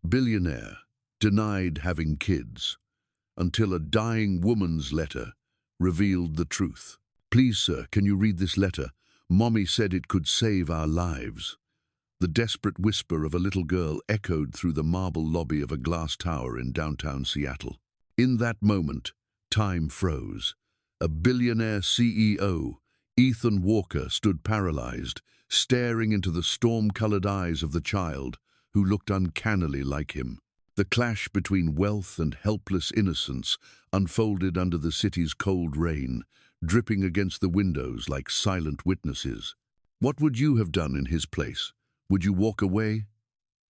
Billionaire, denied having kids, until a dying woman's letter revealed the truth. Please, sir, can you read this letter? Mommy said it could save our lives. The desperate whisper of a little girl echoed through the marble lobby of a glass tower in downtown Seattle. In that moment, time froze. A billionaire CEO, Ethan Walker, stood paralyzed, staring into the storm-colored eyes of the child, who looked uncannily like him. The clash between wealth and helpless innocence unfolded under the city's cold rain, dripping against the windows like silent witnesses. What would you have done in his place? Would you walk away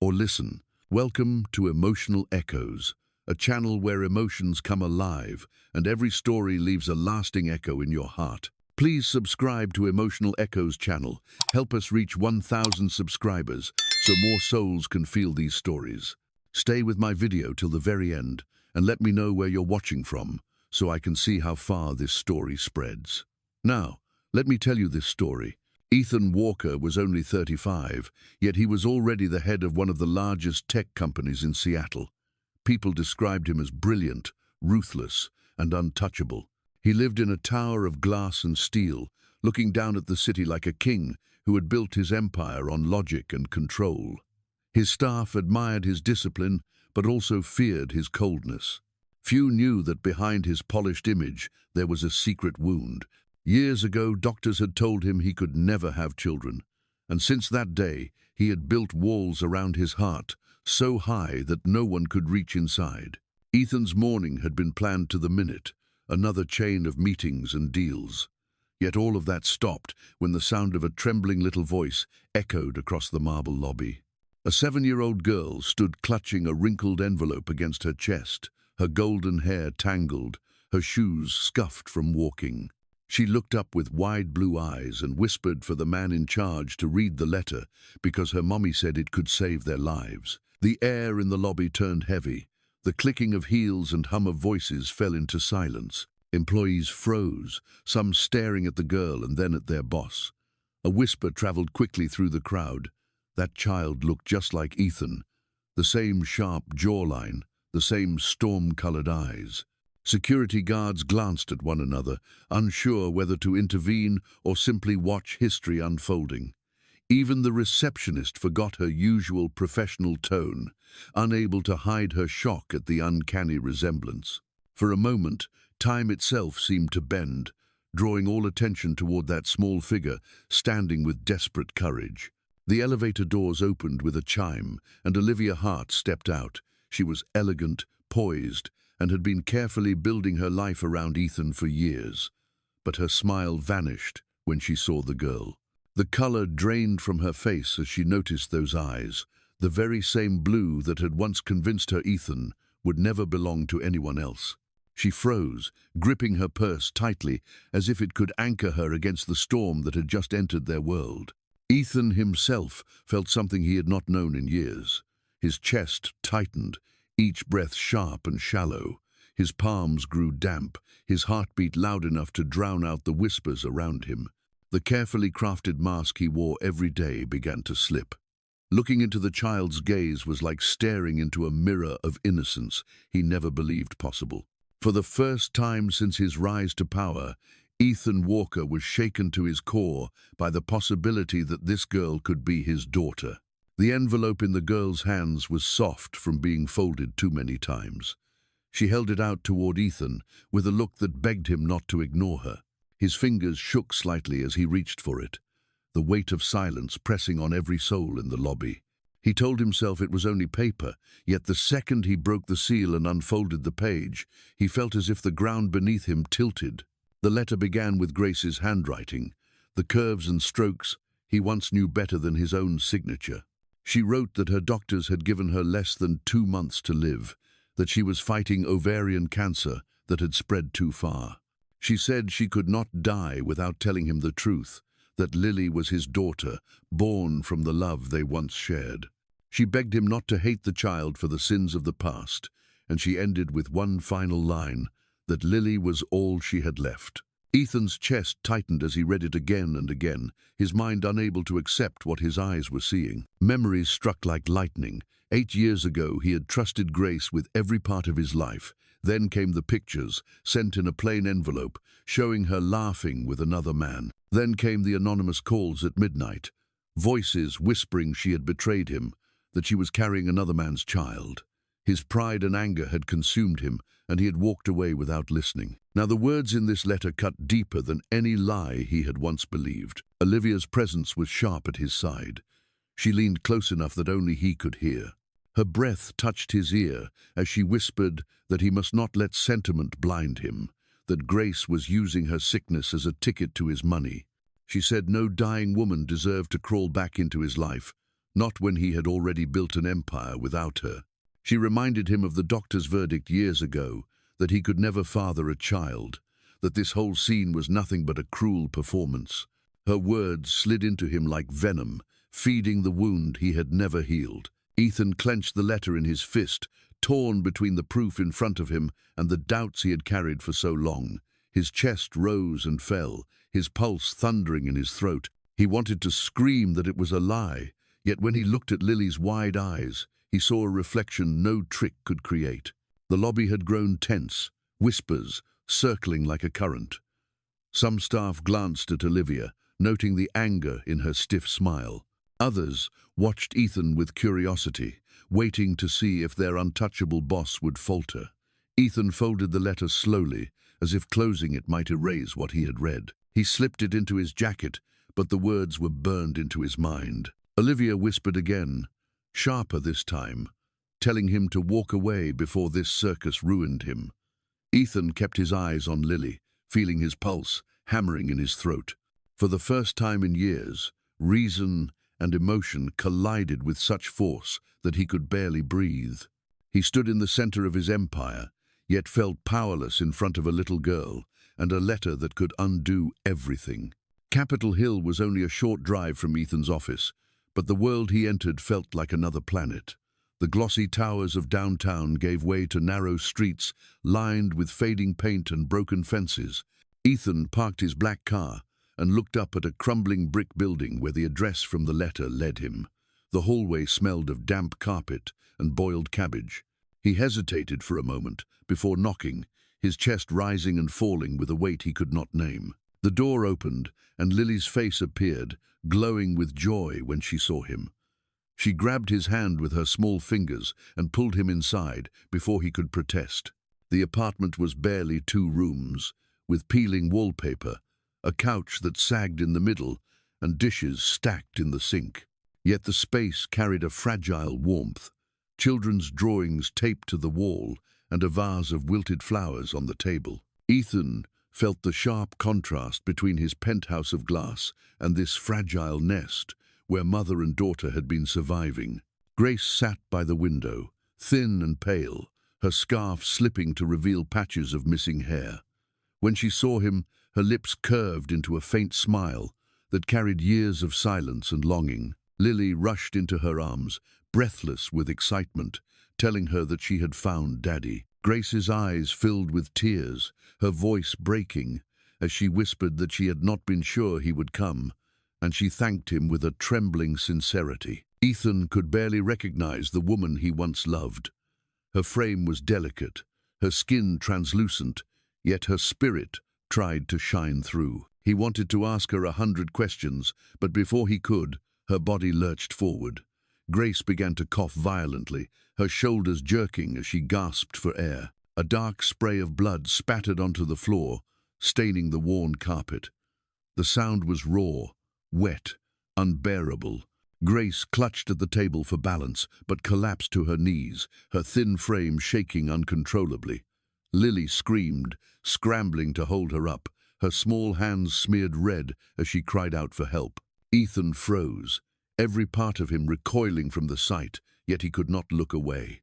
or listen? Welcome to Emotional Echoes, a channel where emotions come alive and every story leaves a lasting echo in your heart. Please subscribe to Emotional Echoes channel. Help us reach 1,000 subscribers so more souls can feel these stories. Stay with my video till the very end and let me know where you're watching from so I can see how far this story spreads. Now, let me tell you this story. Ethan Walker was only 35, yet he was already the head of one of the largest tech companies in Seattle. People described him as brilliant, ruthless, and untouchable. He lived in a tower of glass and steel, looking down at the city like a king who had built his empire on logic and control. His staff admired his discipline, but also feared his coldness. Few knew that behind his polished image there was a secret wound. Years ago, doctors had told him he could never have children, and since that day, he had built walls around his heart, so high that no one could reach inside. Ethan's morning had been planned to the minute, another chain of meetings and deals. Yet all of that stopped when the sound of a trembling little voice echoed across the marble lobby. A 7-year-old girl stood clutching a wrinkled envelope against her chest, her golden hair tangled, her shoes scuffed from walking. She looked up with wide blue eyes and whispered for the man in charge to read the letter because her mommy said it could save their lives. The air in the lobby turned heavy. The clicking of heels and hum of voices fell into silence. Employees froze, some staring at the girl and then at their boss. A whisper traveled quickly through the crowd. That child looked just like Ethan. The same sharp jawline, the same storm-colored eyes. Security guards glanced at one another, unsure whether to intervene or simply watch history unfolding. Even the receptionist forgot her usual professional tone, unable to hide her shock at the uncanny resemblance. For a moment, time itself seemed to bend, drawing all attention toward that small figure standing with desperate courage. The elevator doors opened with a chime, and Olivia Hart stepped out. She was elegant, poised, and had been carefully building her life around Ethan for years. But her smile vanished when she saw the girl. The color drained from her face as she noticed those eyes, the very same blue that had once convinced her Ethan would never belong to anyone else. She froze, gripping her purse tightly as if it could anchor her against the storm that had just entered their world. Ethan himself felt something he had not known in years. His chest tightened, each breath sharp and shallow. His palms grew damp, his heartbeat loud enough to drown out the whispers around him. The carefully crafted mask he wore every day began to slip. Looking into the child's gaze was like staring into a mirror of innocence he never believed possible. For the first time since his rise to power, Ethan Walker was shaken to his core by the possibility that this girl could be his daughter. The envelope in the girl's hands was soft from being folded too many times. She held it out toward Ethan with a look that begged him not to ignore her. His fingers shook slightly as he reached for it, the weight of silence pressing on every soul in the lobby. He told himself it was only paper, yet the second he broke the seal and unfolded the page, he felt as if the ground beneath him tilted. The letter began with Grace's handwriting, the curves and strokes he once knew better than his own signature. She wrote that her doctors had given her less than 2 months to live, that she was fighting ovarian cancer that had spread too far. She said she could not die without telling him the truth, that Lily was his daughter, born from the love they once shared. She begged him not to hate the child for the sins of the past, and she ended with one final line, that Lily was all she had left. Ethan's chest tightened as he read it again and again, his mind unable to accept what his eyes were seeing. Memories struck like lightning, 8 years ago, he had trusted Grace with every part of his life. Then came the pictures, sent in a plain envelope, showing her laughing with another man. Then came the anonymous calls at midnight, voices whispering she had betrayed him, that she was carrying another man's child. His pride and anger had consumed him, and he had walked away without listening. Now the words in this letter cut deeper than any lie he had once believed. Olivia's presence was sharp at his side. She leaned close enough that only he could hear. Her breath touched his ear as she whispered that he must not let sentiment blind him, that Grace was using her sickness as a ticket to his money. She said no dying woman deserved to crawl back into his life, not when he had already built an empire without her. She reminded him of the doctor's verdict years ago, that he could never father a child, that this whole scene was nothing but a cruel performance. Her words slid into him like venom, feeding the wound he had never healed. Ethan clenched the letter in his fist, torn between the proof in front of him and the doubts he had carried for so long. His chest rose and fell, his pulse thundering in his throat. He wanted to scream that it was a lie, yet when he looked at Lily's wide eyes, he saw a reflection no trick could create. The lobby had grown tense, whispers circling like a current. Some staff glanced at Olivia, noting the anger in her stiff smile. Others watched Ethan with curiosity, waiting to see if their untouchable boss would falter. Ethan folded the letter slowly, as if closing it might erase what he had read. He slipped it into his jacket, but the words were burned into his mind. Olivia whispered again, sharper this time, telling him to walk away before this circus ruined him. Ethan kept his eyes on Lily, feeling his pulse hammering in his throat. For the first time in years, reason and emotion collided with such force that he could barely breathe. He stood in the center of his empire, yet felt powerless in front of a little girl and a letter that could undo everything. Capitol Hill was only a short drive from Ethan's office, but the world he entered felt like another planet. The glossy towers of downtown gave way to narrow streets lined with fading paint and broken fences. Ethan parked his black car and looked up at a crumbling brick building where the address from the letter led him. The hallway smelled of damp carpet and boiled cabbage. He hesitated for a moment before knocking, his chest rising and falling with a weight he could not name. The door opened, and Lily's face appeared, glowing with joy when she saw him. She grabbed his hand with her small fingers and pulled him inside before he could protest. The apartment was barely 2 rooms, with peeling wallpaper, a couch that sagged in the middle, and dishes stacked in the sink. Yet the space carried a fragile warmth, children's drawings taped to the wall, and a vase of wilted flowers on the table. Ethan felt the sharp contrast between his penthouse of glass and this fragile nest, where mother and daughter had been surviving. Grace sat by the window, thin and pale, her scarf slipping to reveal patches of missing hair. When she saw him, her lips curved into a faint smile that carried years of silence and longing. Lily rushed into her arms, breathless with excitement, telling her that she had found Daddy. Grace's eyes filled with tears, her voice breaking, as she whispered that she had not been sure he would come, and she thanked him with a trembling sincerity. Ethan could barely recognize the woman he once loved. Her frame was delicate, her skin translucent, yet her spirit tried to shine through. He wanted to ask her 100 questions, but before he could, her body lurched forward. Grace began to cough violently, her shoulders jerking as she gasped for air. A dark spray of blood spattered onto the floor, staining the worn carpet. The sound was raw, wet, unbearable. Grace clutched at the table for balance, but collapsed to her knees, her thin frame shaking uncontrollably. Lily screamed, scrambling to hold her up, her small hands smeared red as she cried out for help. Ethan froze, every part of him recoiling from the sight, yet he could not look away.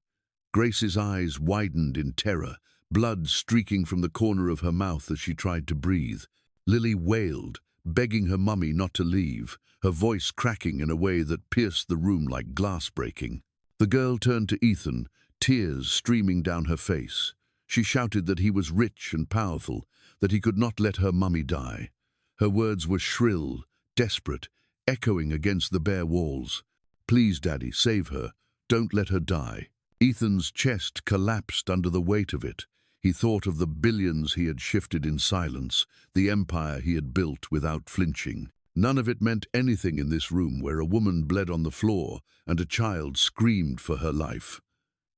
Grace's eyes widened in terror, blood streaking from the corner of her mouth as she tried to breathe. Lily wailed, begging her mummy not to leave, her voice cracking in a way that pierced the room like glass breaking. The girl turned to Ethan, tears streaming down her face. She shouted that he was rich and powerful, that he could not let her mummy die. Her words were shrill, desperate, echoing against the bare walls. "Please, Daddy, save her. don't let her die. Ethan's chest collapsed under the weight of it. He thought of the billions he had shifted in silence, the empire he had built without flinching. None of it meant anything in this room where a woman bled on the floor and a child screamed for her life.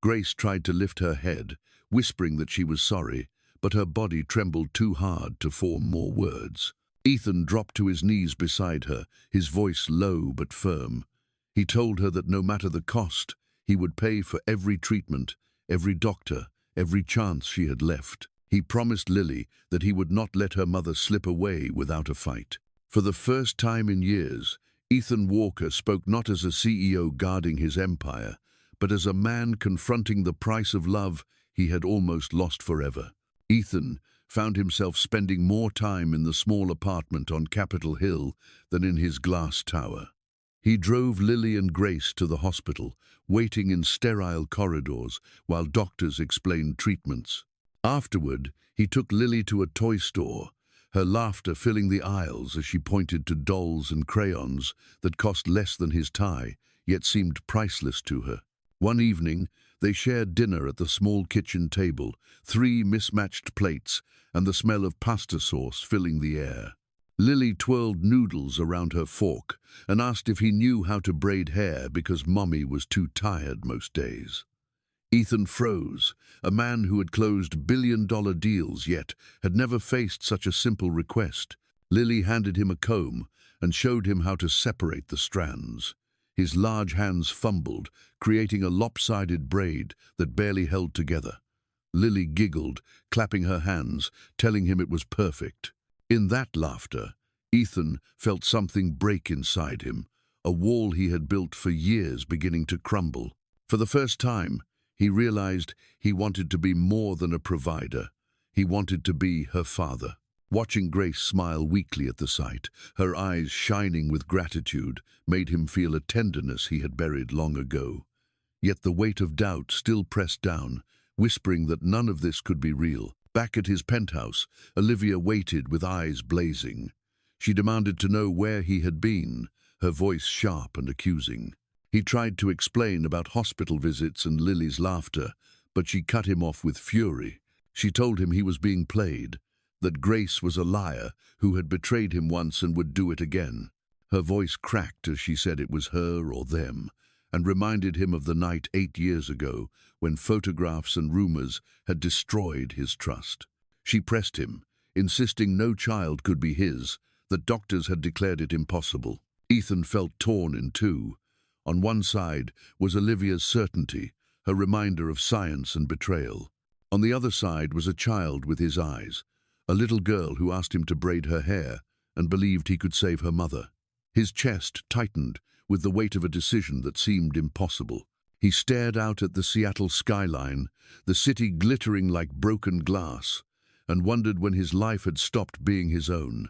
Grace tried to lift her head, whispering that she was sorry, but her body trembled too hard to form more words. Ethan dropped to his knees beside her, his voice low but firm. He told her that no matter the cost, he would pay for every treatment, every doctor, every chance she had left. He promised Lily that he would not let her mother slip away without a fight. For the first time in years, Ethan Walker spoke not as a CEO guarding his empire, but as a man confronting the price of love he had almost lost forever. Ethan found himself spending more time in the small apartment on Capitol Hill than in his glass tower. He drove Lily and Grace to the hospital, waiting in sterile corridors while doctors explained treatments. Afterward, he took Lily to a toy store, her laughter filling the aisles as she pointed to dolls and crayons that cost less than his tie, yet seemed priceless to her. One evening, they shared dinner at the small kitchen table, 3 mismatched plates and the smell of pasta sauce filling the air. Lily twirled noodles around her fork and asked if he knew how to braid hair because Mommy was too tired most days. Ethan froze, a man who had closed billion-dollar deals yet had never faced such a simple request. Lily handed him a comb and showed him how to separate the strands. His large hands fumbled, creating a lopsided braid that barely held together. Lily giggled, clapping her hands, telling him it was perfect. In that laughter, Ethan felt something break inside him, a wall he had built for years beginning to crumble. For the first time, he realized he wanted to be more than a provider. He wanted to be her father. Watching Grace smile weakly at the sight, her eyes shining with gratitude, made him feel a tenderness he had buried long ago. Yet the weight of doubt still pressed down, whispering that none of this could be real. Back at his penthouse, Olivia waited with eyes blazing. She demanded to know where he had been, her voice sharp and accusing. He tried to explain about hospital visits and Lily's laughter, but she cut him off with fury. She told him he was being played, that Grace was a liar who had betrayed him once and would do it again. Her voice cracked as she said it was her or them, and reminded him of the night 8 years ago when photographs and rumors had destroyed his trust. She pressed him, insisting no child could be his, that doctors had declared it impossible. Ethan felt torn in two. On one side was Olivia's certainty, her reminder of science and betrayal. On the other side was a child with his eyes, a little girl who asked him to braid her hair and believed he could save her mother. His chest tightened with the weight of a decision that seemed impossible. He stared out at the Seattle skyline, the city glittering like broken glass, and wondered when his life had stopped being his own.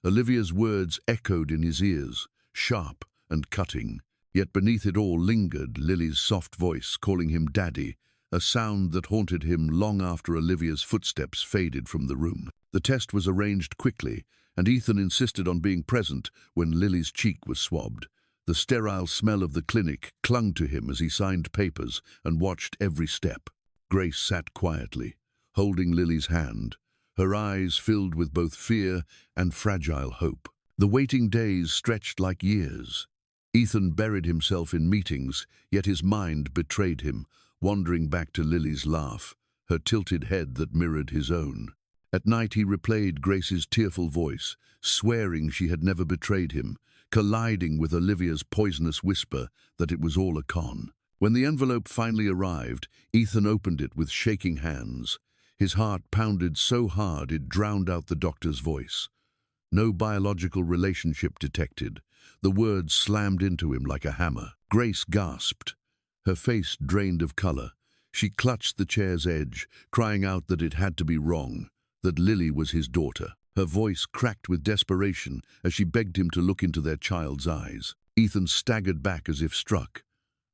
Olivia's words echoed in his ears, sharp and cutting, yet beneath it all lingered Lily's soft voice calling him Daddy, a sound that haunted him long after Olivia's footsteps faded from the room. The test was arranged quickly, and Ethan insisted on being present when Lily's cheek was swabbed. The sterile smell of the clinic clung to him as he signed papers and watched every step. Grace sat quietly, holding Lily's hand, her eyes filled with both fear and fragile hope. The waiting days stretched like years. Ethan buried himself in meetings, yet his mind betrayed him, wandering back to Lily's laugh, her tilted head that mirrored his own. At night he replayed Grace's tearful voice, swearing she had never betrayed him, colliding with Olivia's poisonous whisper that it was all a con. When the envelope finally arrived, Ethan opened it with shaking hands. His heart pounded so hard it drowned out the doctor's voice. No biological relationship detected. The words slammed into him like a hammer. Grace gasped, her face drained of color. She clutched the chair's edge, crying out that it had to be wrong, that Lily was his daughter. Her voice cracked with desperation as she begged him to look into their child's eyes. Ethan staggered back as if struck.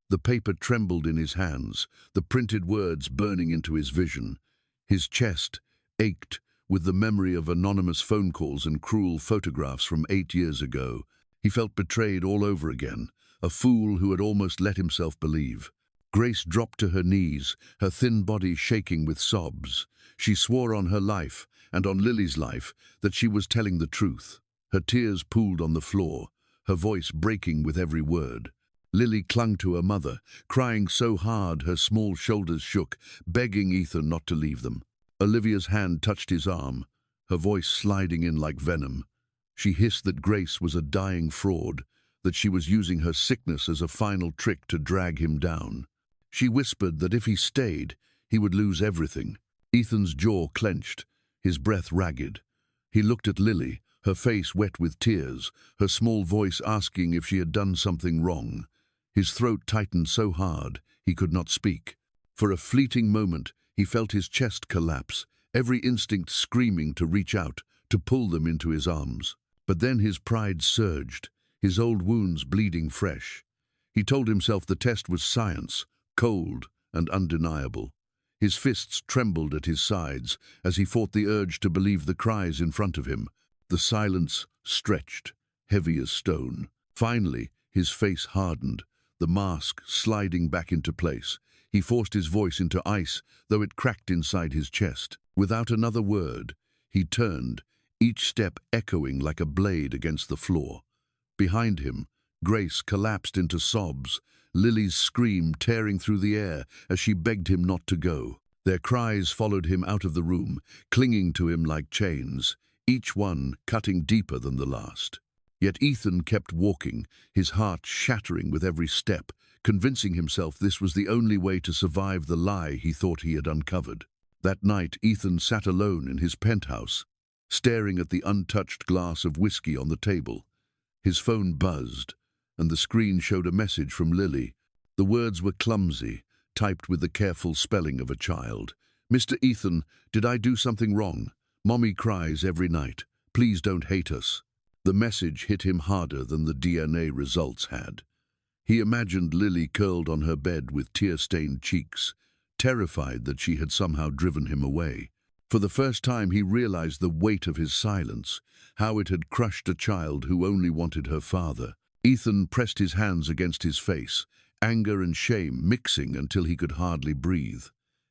The paper trembled in his hands, the printed words burning into his vision. His chest ached with the memory of anonymous phone calls and cruel photographs from 8 years ago. He felt betrayed all over again, a fool who had almost let himself believe. Grace dropped to her knees, her thin body shaking with sobs. She swore on her life, and on Lily's life, that she was telling the truth. Her tears pooled on the floor, her voice breaking with every word. Lily clung to her mother, crying so hard her small shoulders shook, begging Ethan not to leave them. Olivia's hand touched his arm, her voice sliding in like venom. She hissed that Grace was a dying fraud, that she was using her sickness as a final trick to drag him down. She whispered that if he stayed, he would lose everything. Ethan's jaw clenched, his breath ragged. He looked at Lily, her face wet with tears, her small voice asking if she had done something wrong. His throat tightened so hard he could not speak. For a fleeting moment, he felt his chest collapse, every instinct screaming to reach out, to pull them into his arms. But then his pride surged, his old wounds bleeding fresh. He told himself the test was science, cold and undeniable. His fists trembled at his sides as he fought the urge to believe the cries in front of him. The silence stretched, heavy as stone. Finally, his face hardened, the mask sliding back into place. He forced his voice into ice, though it cracked inside his chest. Without another word, he turned, each step echoing like a blade against the floor. Behind him, Grace collapsed into sobs, Lily's scream tearing through the air as she begged him not to go. Their cries followed him out of the room, clinging to him like chains, each one cutting deeper than the last. Yet Ethan kept walking, his heart shattering with every step, convincing himself this was the only way to survive the lie he thought he had uncovered. That night, Ethan sat alone in his penthouse, staring at the untouched glass of whiskey on the table. His phone buzzed, and the screen showed a message from Lily. The words were clumsy, typed with the careful spelling of a child. "Mr. Ethan, did I do something wrong? Mommy cries every night. Please don't hate us." The message hit him harder than the DNA results had. He imagined Lily curled on her bed with tear-stained cheeks, terrified that she had somehow driven him away. For the first time he realized the weight of his silence, how it had crushed a child who only wanted her father. Ethan pressed his hands against his face, anger and shame mixing until he could hardly breathe.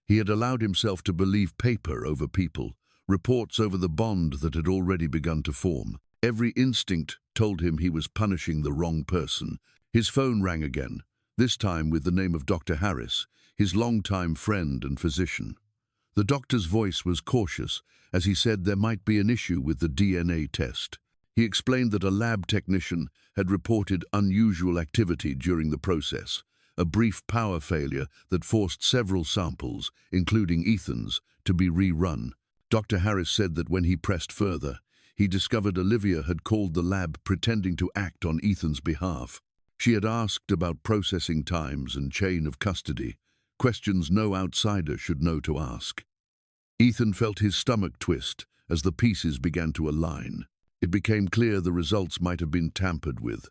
He had allowed himself to believe paper over people, reports over the bond that had already begun to form. Every instinct told him he was punishing the wrong person. His phone rang again, this time with the name of Dr. Harris, his longtime friend and physician. The doctor's voice was cautious as he said there might be an issue with the DNA test. He explained that a lab technician had reported unusual activity during the process, a brief power failure that forced several samples, including Ethan's, to be rerun. Dr. Harris said that when he pressed further, he discovered Olivia had called the lab pretending to act on Ethan's behalf. She had asked about processing times and chain of custody, questions no outsider should know to ask. Ethan felt his stomach twist as the pieces began to align. It became clear the results might have been tampered with.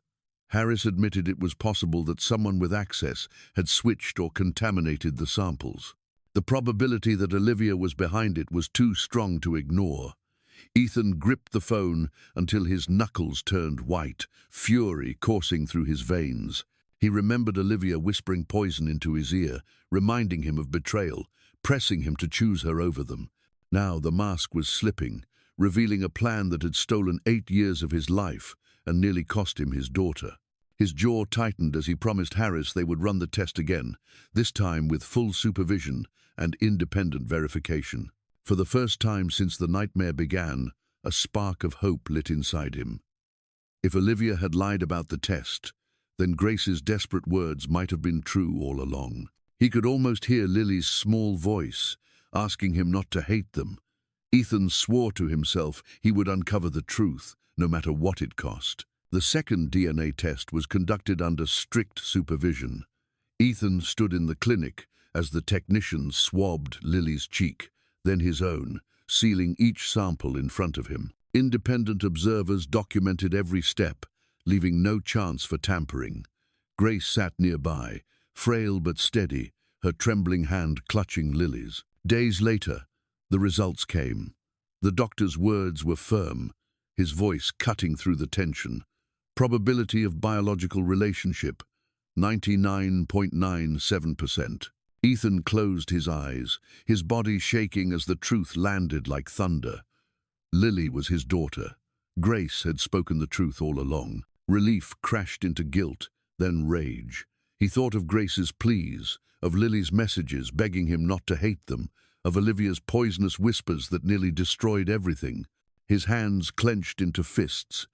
Harris admitted it was possible that someone with access had switched or contaminated the samples. The probability that Olivia was behind it was too strong to ignore. Ethan gripped the phone until his knuckles turned white, fury coursing through his veins. He remembered Olivia whispering poison into his ear, reminding him of betrayal, pressing him to choose her over them. Now the mask was slipping, revealing a plan that had stolen 8 years of his life and nearly cost him his daughter. His jaw tightened as he promised Harris they would run the test again, this time with full supervision and independent verification. For the first time since the nightmare began, a spark of hope lit inside him. If Olivia had lied about the test, then Grace's desperate words might have been true all along. He could almost hear Lily's small voice, asking him not to hate them. Ethan swore to himself he would uncover the truth, no matter what it cost. The second DNA test was conducted under strict supervision. Ethan stood in the clinic as the technician swabbed Lily's cheek, then his own, sealing each sample in front of him. Independent observers documented every step, leaving no chance for tampering. Grace sat nearby, frail but steady, her trembling hand clutching Lily's. Days later, the results came. The doctor's words were firm, his voice cutting through the tension. Probability of biological relationship, 99.97%. Ethan closed his eyes, his body shaking as the truth landed like thunder. Lily was his daughter. Grace had spoken the truth all along. Relief crashed into guilt, then rage. He thought of Grace's pleas, of Lily's messages begging him not to hate them, of Olivia's poisonous whispers that nearly destroyed everything. His hands clenched into fists.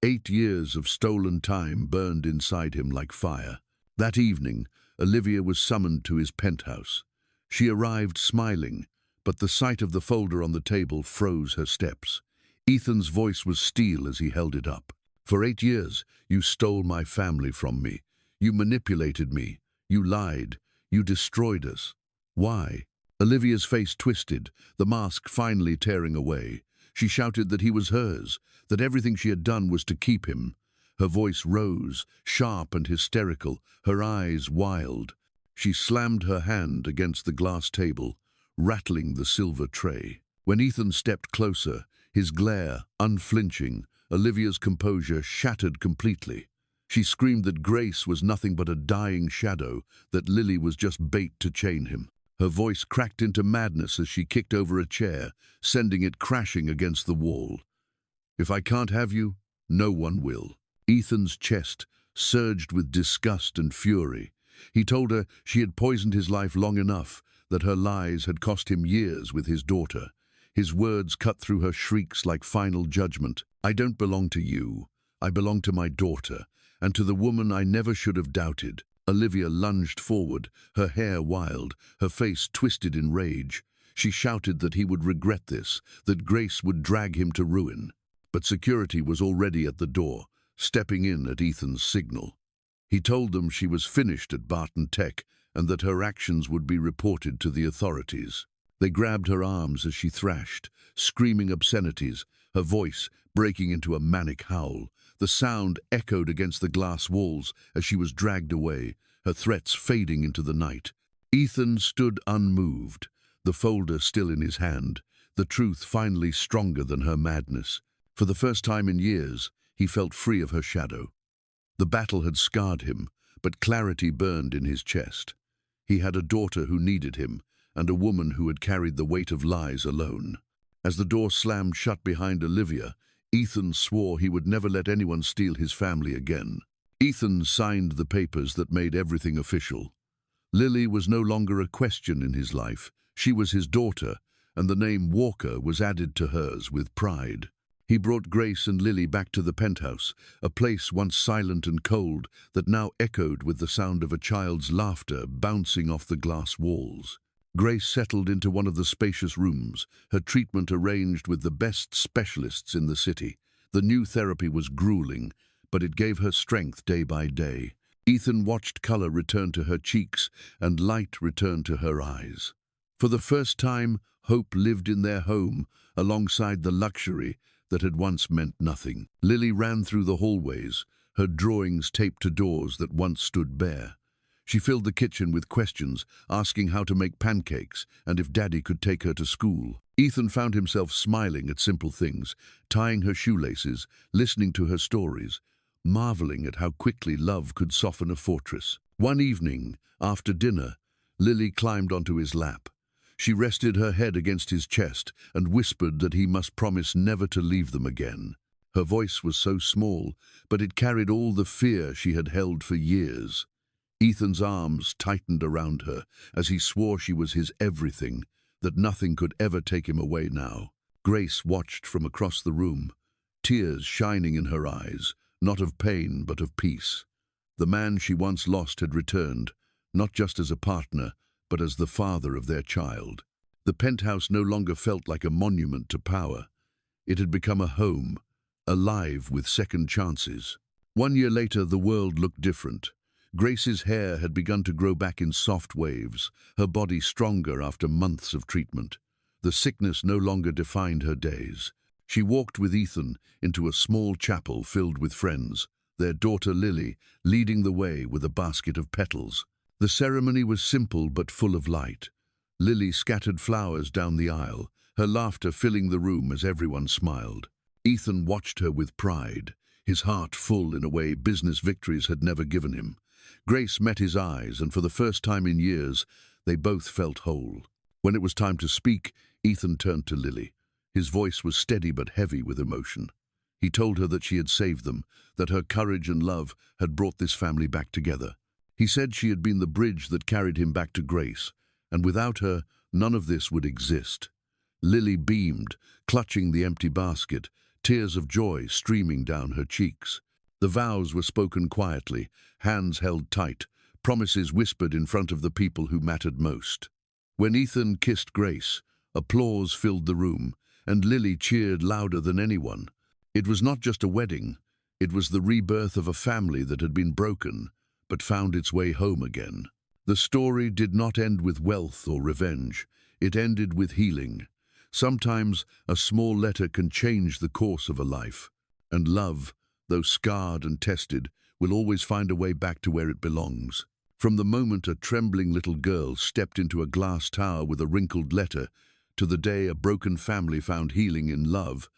8 years of stolen time burned inside him like fire. That evening, Olivia was summoned to his penthouse. She arrived smiling, but the sight of the folder on the table froze her steps. Ethan's voice was steel as he held it up. "For 8 years, you stole my family from me. You manipulated me. You lied. You destroyed us. Why?" Olivia's face twisted, the mask finally tearing away. She shouted that he was hers, that everything she had done was to keep him. Her voice rose, sharp and hysterical, her eyes wild. She slammed her hand against the glass table, rattling the silver tray. When Ethan stepped closer, his glare unflinching, Olivia's composure shattered completely. She screamed that Grace was nothing but a dying shadow, that Lily was just bait to chain him. Her voice cracked into madness as she kicked over a chair, sending it crashing against the wall. "If I can't have you, no one will." Ethan's chest surged with disgust and fury. He told her she had poisoned his life long enough, that her lies had cost him years with his daughter. His words cut through her shrieks like final judgment. "I don't belong to you. I belong to my daughter, and to the woman I never should have doubted." Olivia lunged forward, her hair wild, her face twisted in rage. She shouted that he would regret this, that Grace would drag him to ruin. But security was already at the door, stepping in at Ethan's signal. He told them she was finished at Barton Tech and that her actions would be reported to the authorities. They grabbed her arms as she thrashed, screaming obscenities, her voice breaking into a manic howl. The sound echoed against the glass walls as she was dragged away, her threats fading into the night. Ethan stood unmoved, the folder still in his hand, the truth finally stronger than her madness. For the first time in years, he felt free of her shadow. The battle had scarred him, but clarity burned in his chest. He had a daughter who needed him, and a woman who had carried the weight of lies alone. As the door slammed shut behind Olivia, Ethan swore he would never let anyone steal his family again. Ethan signed the papers that made everything official. Lily was no longer a question in his life. She was his daughter, and the name Walker was added to hers with pride. He brought Grace and Lily back to the penthouse, a place once silent and cold that now echoed with the sound of a child's laughter bouncing off the glass walls. Grace settled into one of the spacious rooms, her treatment arranged with the best specialists in the city. The new therapy was grueling, but it gave her strength day by day. Ethan watched color return to her cheeks and light return to her eyes. For the first time, hope lived in their home, alongside the luxury that had once meant nothing. Lily ran through the hallways, her drawings taped to doors that once stood bare. She filled the kitchen with questions, asking how to make pancakes and if Daddy could take her to school. Ethan found himself smiling at simple things, tying her shoelaces, listening to her stories, marveling at how quickly love could soften a fortress. One evening, after dinner, Lily climbed onto his lap. She rested her head against his chest and whispered that he must promise never to leave them again. Her voice was so small, but it carried all the fear she had held for years. Ethan's arms tightened around her as he swore she was his everything, that nothing could ever take him away now. Grace watched from across the room, tears shining in her eyes, not of pain but of peace. The man she once lost had returned, not just as a partner, but as the father of their child. The penthouse no longer felt like a monument to power. It had become a home, alive with second chances. 1 year later, the world looked different. Grace's hair had begun to grow back in soft waves, her body stronger after months of treatment. The sickness no longer defined her days. She walked with Ethan into a small chapel filled with friends, their daughter Lily leading the way with a basket of petals. The ceremony was simple but full of light. Lily scattered flowers down the aisle, her laughter filling the room as everyone smiled. Ethan watched her with pride, his heart full in a way business victories had never given him. Grace met his eyes, and for the first time in years, they both felt whole. When it was time to speak, Ethan turned to Lily. His voice was steady but heavy with emotion. He told her that she had saved them, that her courage and love had brought this family back together. He said she had been the bridge that carried him back to Grace, and without her, none of this would exist. Lily beamed, clutching the empty basket, tears of joy streaming down her cheeks. The vows were spoken quietly, hands held tight, promises whispered in front of the people who mattered most. When Ethan kissed Grace, applause filled the room, and Lily cheered louder than anyone. It was not just a wedding, it was the rebirth of a family that had been broken, but found its way home again. The story did not end with wealth or revenge, it ended with healing. Sometimes a small letter can change the course of a life, and love, though scarred and tested, will always find a way back to where it belongs. From the moment a trembling little girl stepped into a glass tower with a wrinkled letter, to the day a broken family found healing in love,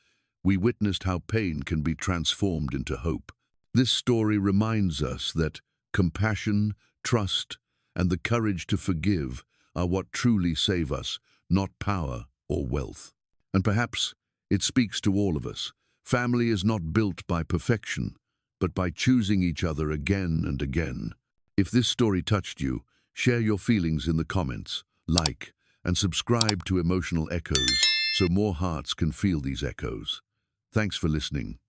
we witnessed how pain can be transformed into hope. This story reminds us that compassion, trust, and the courage to forgive are what truly save us, not power or wealth. And perhaps it speaks to all of us. Family is not built by perfection, but by choosing each other again and again. If this story touched you, share your feelings in the comments, like, and subscribe to Emotional Echoes so more hearts can feel these echoes. Thanks for listening.